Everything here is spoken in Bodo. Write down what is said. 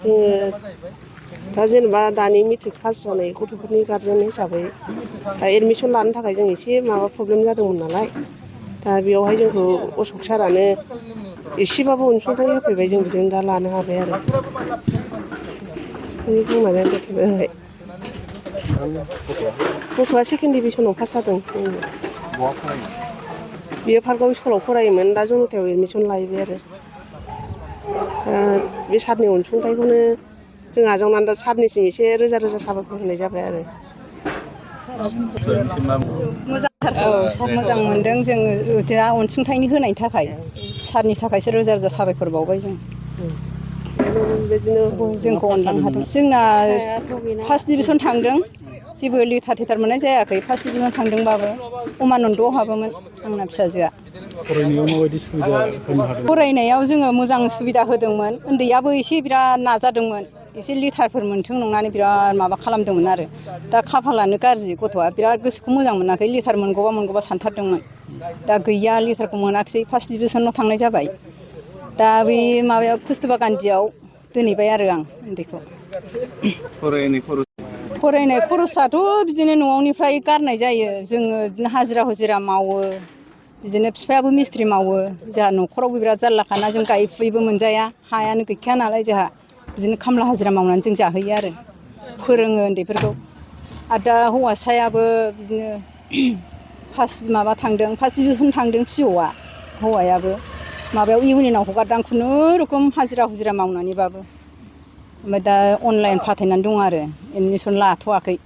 जोङो दा जेनेबा दानि मेट्रिक पास जानाय गथ'फोरनि गार्जेन हिसाबै दा एडमिसन लानो थाखाय जों एसे माबा प्रब्लेम जादोंमोन नालाय दा बेयावहाय जोंखौ अशक सारानो एसेबाबो अनसुंथाइ होफैबाय जों बेजों दा लानो हाबाय आरो बेनि बुंनानै दोनथ'बाय गथ'आ सेकेन्ड डिभिसनाव पास जादों जोंनिया बियो पार्कआव स्कुलाव फरायोमोन दा जनतायाव एडमिसन लाहैबाय आरो बे सारनि अनसुंथाइखौनो जों आजावनानै दा सारनिसिम एसे रोजा रोजा साबायखर होनाय जाबाय आरो सार मोजां मोनदों जोङो दा अनसुंथाइनि होनायनि थाखाय सारनि थाखायसो रोजा रोजा साबायखर बावबाय जों जोंखौ अनलांनो हादों जोंना फार्स्ट डिभिसन थांदों जेबो लेटार थेटार मोननाय जायाखै फार्स्ट डिभिजन थांदोंबाबो उमानन्दआव हाबोमोन आंना फिसाजोआ फरायनायाव माबायदि सुबिदा होनो हादों फरायनायाव जोङो मोजां सुबिदा होदोंमोन उन्दैयाबो एसे बिराद नाजादोंमोन एसे लेटारफोर मोन्थों नंनानै बिराद माबा खालामदोंमोन आरो दा खाफालानो गाज्रि गथ'आ बिराद गोसोखौ मोजां मोनाखै लेटार मोनगौबा सानथारदोंमोन दा गैया लेटारखौ मोनाखिसै फार्स्ट डिभिसनाव थांनाय जाबाय दा बे माबायाव कस्तुरबा गान्धीयाव दोनहैबाय आरो आं उन्दैखौ फरायनाय खरसाथ' बिदिनो न'निफ्राय गारनाय जायो जोङो बिदिनो हाजिरा हुजिरा मावो बिदिनो बिफायाबो मिस्थ्रि मावो जोंहा न'खरावबो बिराद जारलाखाना जों गायै फुयैबो मोनजाया हायानो गैखाया नालाय जोंहा बिदिनो खामला हाजिरा मावनानै जों जाहोयो आरो फोरोङो उन्दैफोरखौ आरो दा हौवासायाबो बिदिनो फार्स्ट डिभिसन थांदों फिअआ हौवायाबो माबायाव इउनियनाव हगारदां खुनुरुखुम हाजिरा हुजिरा मावनानैबाबो ओमफ्राय दा अनलाइन फाथायनानै दं आरो एडमिसन लाथ'वाखै